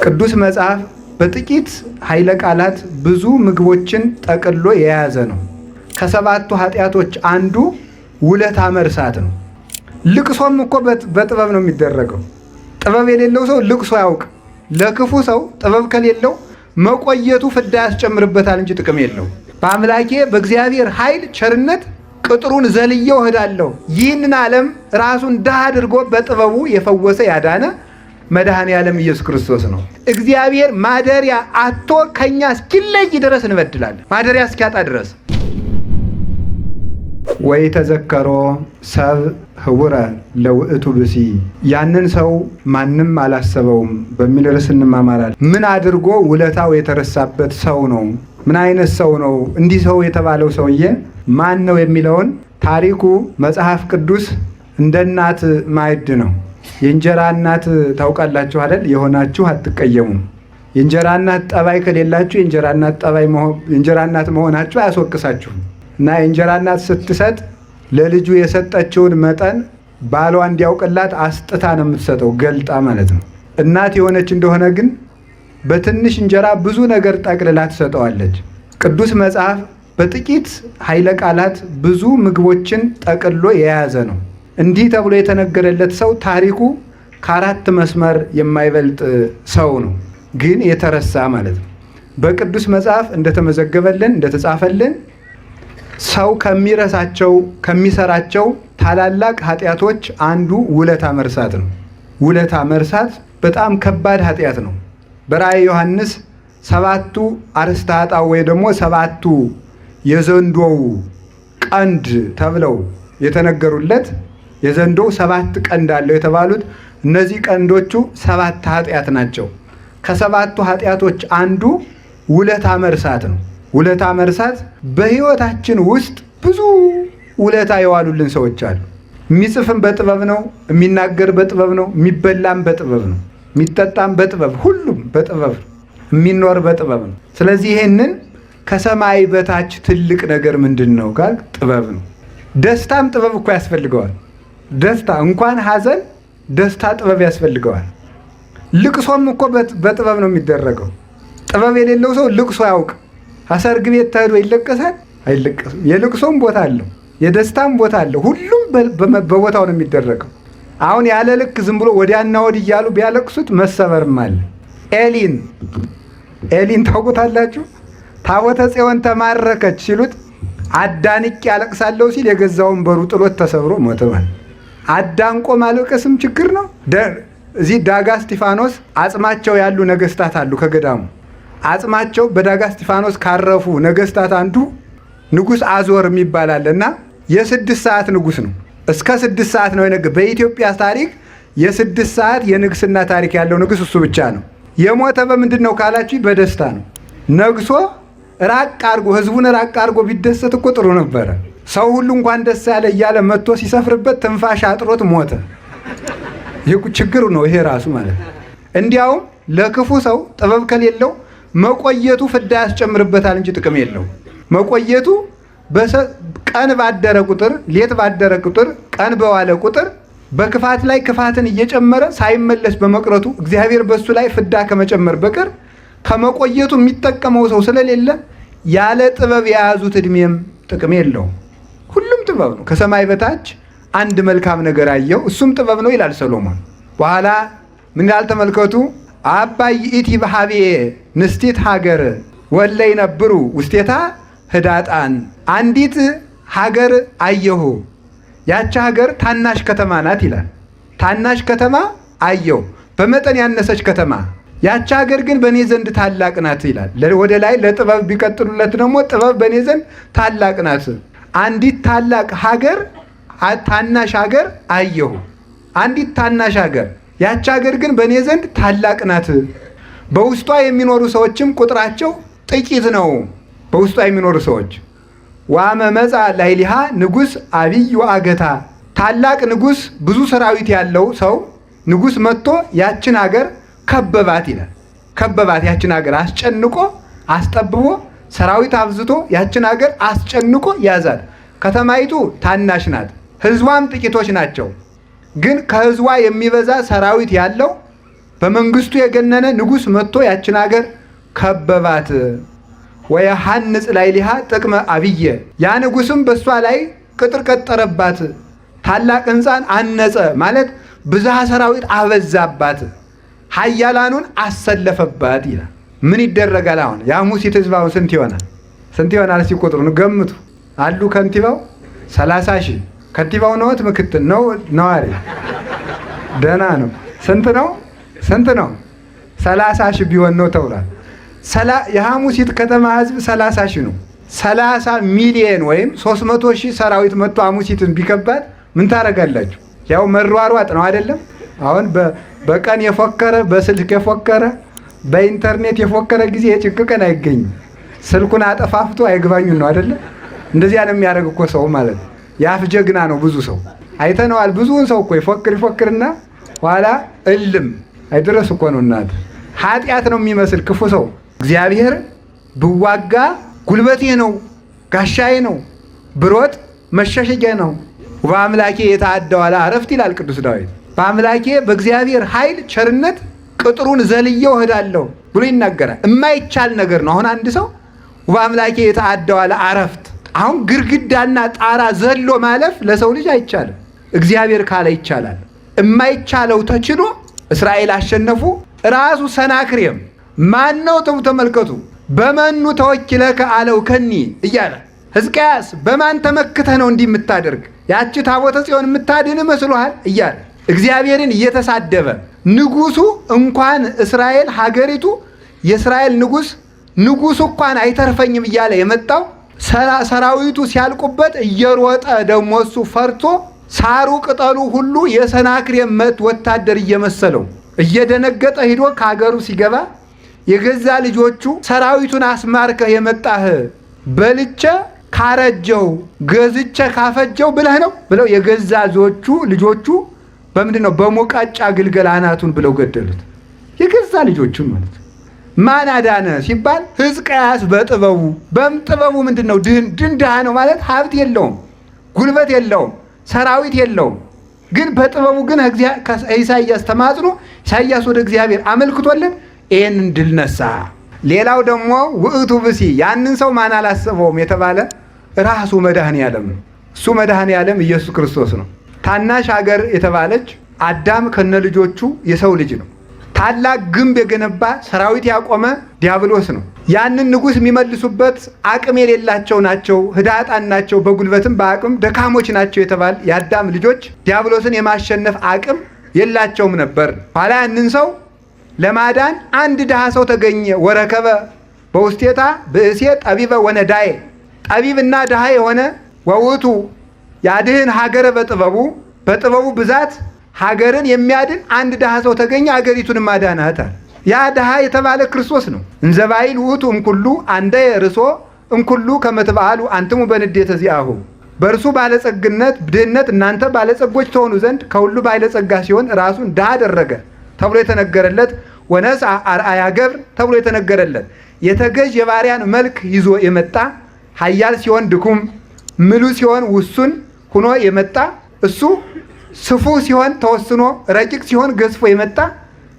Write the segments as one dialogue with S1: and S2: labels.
S1: ቅዱስ መጽሐፍ በጥቂት ኃይለ ቃላት ብዙ ምግቦችን ጠቅሎ የያዘ ነው። ከሰባቱ ኃጢአቶች አንዱ ውለታ መርሳት ነው። ልቅሶም እኮ በጥበብ ነው የሚደረገው። ጥበብ የሌለው ሰው ልቅሶ ያውቅ። ለክፉ ሰው ጥበብ ከሌለው መቆየቱ ፍዳ ያስጨምርበታል እንጂ ጥቅም የለው። በአምላኬ በእግዚአብሔር ኃይል ቸርነት ቅጥሩን ዘልየው እሄዳለሁ። ይህንን ዓለም ራሱን ድሃ አድርጎ በጥበቡ የፈወሰ ያዳነ መድኃኔ ዓለም ኢየሱስ ክርስቶስ ነው። እግዚአብሔር ማደሪያ አጥቶ ከኛ እስኪለይ ድረስ እንበድላለን። ማደሪያ እስኪያጣ ድረስ። ወይ ተዘከሮ ሰብ ህውረ ለውእቱ ብሲ፣ ያንን ሰው ማንም አላሰበውም በሚል ርዕስ እንማማራለን። ምን አድርጎ ውለታው የተረሳበት ሰው ነው? ምን አይነት ሰው ነው? እንዲህ ሰው የተባለው ሰውዬ ማን ነው የሚለውን ታሪኩ መጽሐፍ ቅዱስ እንደ እናት ማዕድ ነው። የእንጀራ እናት ታውቃላችሁ አይደል? የሆናችሁ አትቀየሙም። የእንጀራ እናት ጠባይ ከሌላችሁ የእንጀራ እናት መሆናችሁ አያስወቅሳችሁም። እና የእንጀራ እናት ስትሰጥ ለልጁ የሰጠችውን መጠን ባሏ እንዲያውቅላት አስጥታ ነው የምትሰጠው፣ ገልጣ ማለት ነው። እናት የሆነች እንደሆነ ግን በትንሽ እንጀራ ብዙ ነገር ጠቅልላ ትሰጠዋለች። ቅዱስ መጽሐፍ በጥቂት ኃይለ ቃላት ብዙ ምግቦችን ጠቅሎ የያዘ ነው። እንዲህ ተብሎ የተነገረለት ሰው ታሪኩ ከ4 መስመር የማይበልጥ ሰው ነው፣ ግን የተረሳ ማለት ነው። በቅዱስ መጽሐፍ እንደተመዘገበልን እንደተጻፈልን ሰው ከሚሰራቸው ታላላቅ ኃጢአቶች አንዱ ውለታ መርሳት ነው። ውለታ መርሳት በጣም ከባድ ኃጢአት ነው። በራእየ ዮሐንስ 7ቱ አርእስተ ኃጣውእ ወይ ደግሞ 7ቱ የዘንዶው ቀንድ ተብለው የተነገሩለት የዘንዶው 7 ቀንድ አለው የተባሉት እነዚህ ቀንዶቹ 7 ኃጢአት ናቸው። ከ7ቱ ኃጢአቶች አንዱ ውለታ መርሳት ነው። ውለታ መርሳት በሕይወታችን ውስጥ ብዙ ውለታ የዋሉልን ሰዎች አሉ። የሚጽፍም በጥበብ ነው፣ የሚናገር በጥበብ ነው፣ የሚበላም በጥበብ ነው፣ የሚጠጣም በጥበብ፣ ሁሉም በጥበብ ነው፣ የሚኖር በጥበብ ነው። ስለዚህ ይሄንን ከሰማይ በታች ትልቅ ነገር ምንድን ነው ጋር ጥበብ ነው። ደስታም ጥበብ እኮ ያስፈልገዋል። ደስታ እንኳን ሐዘን ደስታ ጥበብ ያስፈልገዋል። ልቅሶም እኮ በጥበብ ነው የሚደረገው። ጥበብ የሌለው ሰው ልቅሶ ያውቅ። ሰርግ ቤት ተሄዶ ይለቀሳል? አይለቀስም። የልቅሶም ቦታ አለው፣ የደስታም ቦታ አለው። ሁሉም በቦታው ነው የሚደረገው። አሁን ያለ ልክ ዝም ብሎ ወዲያና ወዲህ እያሉ ቢያለቅሱት መሰበርም አለ። ኤሊን ታውቁታላችሁ? ታቦተ ጽዮን ተማረከች ሲሉት አዳንቄ ያለቅሳለሁ ሲል የገዛ ወንበሩ ጥሎት ተሰብሮ ሞተ። አዳንቆ ማለቀስም ችግር ነው። እዚህ ዳጋ እስጢፋኖስ አጽማቸው ያሉ ነገስታት አሉ ከገዳሙ። አጽማቸው በዳጋ እስጢፋኖስ ካረፉ ነገስታት አንዱ ንጉስ አዞር የሚባል አለ እና የ6 ሰዓት ንጉስ ነው። እስከ 6 ሰዓት ነው የነገ በኢትዮጵያ ታሪክ የ6 ሰዓት የንግስና ታሪክ ያለው ንጉስ እሱ ብቻ ነው። የሞተ በምንድን ነው ካላችሁ በደስታ ነው። ነግሶ ራቅ አድርጎ ህዝቡን ራቅ አድርጎ ቢደሰት እኮ ጥሩ ነበረ። ሰው ሁሉ እንኳን ደስ ያለ እያለ መጥቶ ሲሰፍርበት ትንፋሽ አጥሮት ሞተ። ይህ ችግሩ ነው ይሄ ራሱ ማለት ነው። እንዲያውም ለክፉ ሰው ጥበብ ከሌለው መቆየቱ ፍዳ ያስጨምርበታል እንጂ ጥቅም የለው። መቆየቱ ቀን ባደረ ቁጥር ሌት ባደረ ቁጥር ቀን በዋለ ቁጥር በክፋት ላይ ክፋትን እየጨመረ ሳይመለስ በመቅረቱ እግዚአብሔር በሱ ላይ ፍዳ ከመጨመር በቀር ከመቆየቱ የሚጠቀመው ሰው ስለሌለ ያለ ጥበብ የያዙት እድሜም ጥቅም የለው። ሁሉም ጥበብ ነው። ከሰማይ በታች አንድ መልካም ነገር አየው፣ እሱም ጥበብ ነው ይላል ሰሎሞን። በኋላ ምን ያህል ተመልከቱ። አባይ ይእቲ በሃቤ ንስቲት ሀገር ወለይ ነብሩ ውስቴታ ህዳጣን፣ አንዲት ሀገር አየሁ፣ ያቺ ሀገር ታናሽ ከተማ ናት ይላል። ታናሽ ከተማ አየሁ፣ በመጠን ያነሰች ከተማ። ያቺ ሀገር ግን በእኔ ዘንድ ታላቅ ናት ይላል። ወደ ላይ ለጥበብ ቢቀጥሉለት ደግሞ ጥበብ በእኔ ዘንድ ታላቅ ናት። አንዲት ታላቅ ሀገር ታናሽ ሀገር አየሁ፣ አንዲት ታናሽ ሀገር፣ ያቺ ሀገር ግን በእኔ ዘንድ ታላቅ ናት። በውስጧ የሚኖሩ ሰዎችም ቁጥራቸው ጥቂት ነው። በውስጧ የሚኖሩ ሰዎች ዋመ መጻ ላይሊሃ ንጉሥ አብይ ወአገታ፣ ታላቅ ንጉሥ ብዙ ሰራዊት ያለው ሰው ንጉሥ መጥቶ ያችን ሀገር ከበባት ይላል። ከበባት፣ ያችን ሀገር አስጨንቆ አስጠብቦ ሰራዊት አብዝቶ ያችን ሀገር አስጨንቆ ያዛት። ከተማይቱ ታናሽ ናት፣ ህዝቧም ጥቂቶች ናቸው። ግን ከህዝቧ የሚበዛ ሰራዊት ያለው በመንግስቱ የገነነ ንጉሥ መጥቶ ያችን ሀገር ከበባት። ወየሐንጽ ላዕሌሃ ጥቅመ አብየ ያ ንጉሥም በእሷ ላይ ቅጥር ቀጠረባት፣ ታላቅ ሕንፃን አነጸ ማለት ብዝሃ ሰራዊት አበዛባት፣ ኃያላኑን አሰለፈባት ይላል። ምን ይደረጋል? አሁን የሐሙሲት ሕዝባው ስንት ይሆናል? ስንት ይሆናል? እስኪ ቁጥሩን ገምቱ። አሉ ከንቲባው 30,000 ከንቲባው ነዎት? ምክትል ነው? ነዋሪ? ደህና ነው። ስንት ነው? ስንት ነው? 30,000 ቢሆን ነው ተብሏል። የሐሙሲት ከተማ ህዝብ 30,000 ነው። 30 ሚሊዮን ወይም 300,000 ሰራዊት መጥቶ ሐሙሲትን ቢከባት ምን ታደርጋላችሁ? ያው መሯሯጥ ነው አይደለም? አሁን በቀን የፎከረ በስልክ የፎከረ በኢንተርኔት የፎከረ ጊዜ የጭንቅ ቀን አይገኝም። ስልኩን አጠፋፍቶ አይግባኙን ነው አይደለም? እንደዚያ ነው የሚያደርግ እኮ ሰው ማለት ነው። የአፍ ጀግና ነው ብዙ ሰው አይተነዋል። ብዙውን ሰው እኮ ይፎክርና ኋላ እልም አይድረስ እኮ ነው። እናት ኃጢአት ነው የሚመስል ክፉ ሰው እግዚአብሔር ብዋጋ ጉልበቴ ነው ጋሻዬ ነው ብሮጥ መሸሸጊያ ነው። በአምላኬ የተአደው አለ አረፍት ይላል ቅዱስ ዳዊት። በአምላኬ በእግዚአብሔር ኃይል ቸርነት ቅጥሩን ዘልየው እሄዳለሁ ብሎ ይናገራል። የማይቻል ነገር ነው። አሁን አንድ ሰው በአምላኬ የተአደው አለ አረፍት። አሁን ግድግዳና ጣራ ዘሎ ማለፍ ለሰው ልጅ አይቻልም። እግዚአብሔር ካለ ይቻላል። የማይቻለው ተችሎ እስራኤል አሸነፉ። ራሱ ሰናክሬም ማን ነው? ተመልከቱ። በመኑ ተወኪለከ አለው ከኒ እያለ ሕዝቅያስ በማን ተመክተህ ነው እንዲህ የምታደርግ? ያቺ ታቦተ ጽዮን የምታድን መስሎሃል? እያለ እግዚአብሔርን እየተሳደበ ንጉሱ እንኳን እስራኤል ሀገሪቱ የእስራኤል ንጉሱ እንኳን አይተርፈኝም እያለ የመጣው ሰራዊቱ ሲያልቁበት እየሮጠ ደግሞ እሱ ፈርቶ ሳሩ ቅጠሉ ሁሉ የሰናክሬም ወታደር እየመሰለው እየደነገጠ ሂዶ ከሀገሩ ሲገባ የገዛ ልጆቹ ሰራዊቱን አስማርከህ የመጣህ በልቼ ካረጀው ገዝቼ ካፈጀው ብለህ ነው ብለው የገዛ ልጆቹ በምንድን ነው? በሙቃጫ ግልገል አናቱን ብለው ገደሉት። የገዛ ልጆቹን ማለት ነው። ማን አዳነ ሲባል ሕዝቅያስ በጥበቡ በጥበቡ ምንድን ነው? ድሃ ነው ማለት ሀብት የለውም፣ ጉልበት የለውም፣ ሰራዊት የለውም። ግን በጥበቡ ግን ኢሳይያስ ተማጽኖ ኢሳይያስ ወደ እግዚአብሔር አመልክቶለት ይህንን ድል ነሳ። ሌላው ደግሞ ውእቱ ብሲ ያንን ሰው ማን አላሰበውም የተባለ ራሱ መድኃኔ ዓለም ነው። እሱ መድኃኔ ዓለም ኢየሱስ ክርስቶስ ነው። ታናሽ ሀገር የተባለች አዳም ከነ ልጆቹ የሰው ልጅ ነው። ታላቅ ግንብ የገነባ ሰራዊት ያቆመ ዲያብሎስ ነው። ያንን ንጉሥ የሚመልሱበት አቅም የሌላቸው ናቸው፣ ህዳጣን ናቸው፣ በጉልበትም በአቅም ደካሞች ናቸው የተባለ የአዳም ልጆች ዲያብሎስን የማሸነፍ አቅም የላቸውም ነበር። ኋላ ያንን ሰው ለማዳን አንድ ድሃ ሰው ተገኘ። ወረከበ በውስቴታ ብእሴ ጠቢበ ወነዳዬ ጠቢብና ድሃ የሆነ ወውቱ ያድህን ሀገረ በጥበቡ ብዛት ሀገርን የሚያድን አንድ ድሃ ሰው ተገኘ። ሀገሪቱን ማዳናታል። ያ ድሃ የተባለ ክርስቶስ ነው። እንዘባይል ውእቱ እምኩሉ አንደ ርሶ እምኩሉ ከመትበአሉ አንትሙ በንዴተ ዚአሁ በእርሱ ባለጸግነት ድህነት እናንተ ባለጸጎች ተሆኑ ዘንድ ከሁሉ ባለጸጋ ሲሆን ራሱን ድሃ አደረገ ተብሎ የተነገረለት ወነስአ አርአያ ገብር ተብሎ የተነገረለት የተገዥ የባሪያን መልክ ይዞ የመጣ ኃያል ሲሆን ድኩም ምሉ ሲሆን ውሱን ሁኖ የመጣ እሱ ስፉህ ሲሆን ተወስኖ ረቂቅ ሲሆን ገዝፎ የመጣ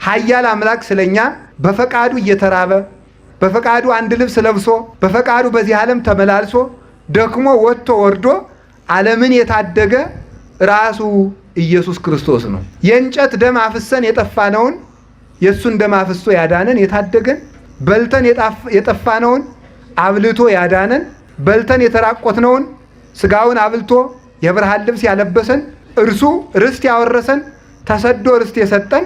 S1: ኃያል አምላክ ስለኛ በፈቃዱ እየተራበ በፈቃዱ አንድ ልብስ ለብሶ በፈቃዱ በዚህ ዓለም ተመላልሶ ደክሞ ወጥቶ ወርዶ ዓለምን የታደገ ራሱ ኢየሱስ ክርስቶስ ነው። የእንጨት ደም አፍሰን የጠፋነውን የእሱን ደም አፍሶ ያዳነን የታደገን፣ በልተን የጠፋነውን አብልቶ ያዳነን፣ በልተን የተራቆትነውን ስጋውን አብልቶ የብርሃን ልብስ ያለበሰን እርሱ ርስት ያወረሰን፣ ተሰዶ ርስት የሰጠን፣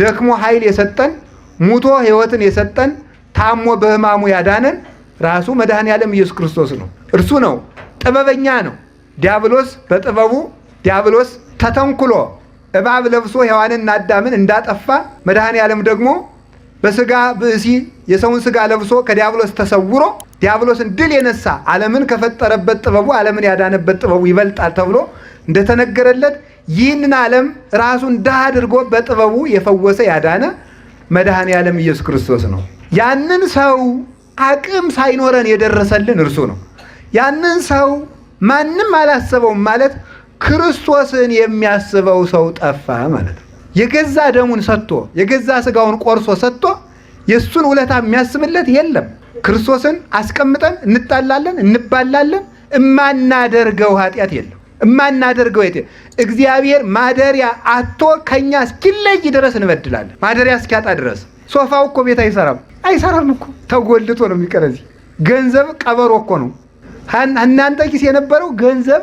S1: ደክሞ ኃይል የሰጠን፣ ሙቶ ሕይወትን የሰጠን፣ ታሞ በሕማሙ ያዳነን ራሱ መድኃኔ ዓለም ኢየሱስ ክርስቶስ ነው። እርሱ ነው። ጥበበኛ ነው። ዲያብሎስ በጥበቡ ዲያብሎስ ተተንኩሎ እባብ ለብሶ ሔዋንና አዳምን እንዳጠፋ መድኃኔ ዓለም ደግሞ በስጋ ብእሲ የሰውን ስጋ ለብሶ ከዲያብሎስ ተሰውሮ ዲያብሎስን ድል የነሳ ዓለምን ከፈጠረበት ጥበቡ ዓለምን ያዳነበት ጥበቡ ይበልጣል ተብሎ እንደተነገረለት ይህንን ዓለም ራሱን ድሃ አድርጎ በጥበቡ የፈወሰ ያዳነ መድኃኔ ዓለም ኢየሱስ ክርስቶስ ነው። ያንን ሰው አቅም ሳይኖረን የደረሰልን እርሱ ነው። ያንን ሰው ማንም አላሰበውም ማለት ክርስቶስን የሚያስበው ሰው ጠፋ ማለት ነው። የገዛ ደሙን ሰጥቶ የገዛ ስጋውን ቆርሶ ሰጥቶ የሱን ውለታ የሚያስብለት የለም። ክርስቶስን አስቀምጠን እንጣላለን፣ እንባላለን። እማናደርገው ኃጢአት የለም። እማናደርገው እግዚአብሔር ማደሪያ አጥቶ ከኛ እስኪለይ ድረስ እንበድላለን። ማደሪያ እስኪያጣ ድረስ። ሶፋው እኮ ቤት አይሰራም እኮ ተጎልቶ ነው የሚቀር። እዚህ ገንዘብ ቀበሮ እኮ ነው። እናንተ ኪስ የነበረው ገንዘብ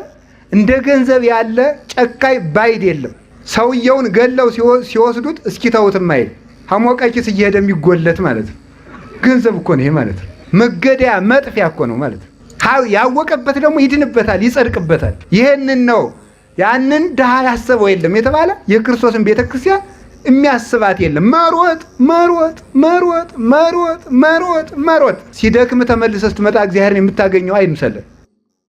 S1: እንደ ገንዘብ ያለ ጨካኝ ባይድ የለም። ሰውየውን ገለው ሲወስዱት እስኪተውት ማይል ሐሞቀ ኪስ እየሄደ የሚጎለት ማለት ነው። ገንዘብ እኮ ነው ይሄ ማለት ነው። መገደያ መጥፊያ እኮ ነው ማለት ነው። ያወቀበት ደግሞ ይድንበታል፣ ይጸድቅበታል። ይሄንን ነው ያንን ድሃ ያሰበው የለም የተባለ የክርስቶስን ቤተክርስቲያን የሚያስባት የለም። መሮጥ መሮጥ መሮጥ መሮጥ መሮጥ መሮጥ ሲደክም ተመልሰህ ስትመጣ እግዚአብሔርን የምታገኘው አይምሰልህ።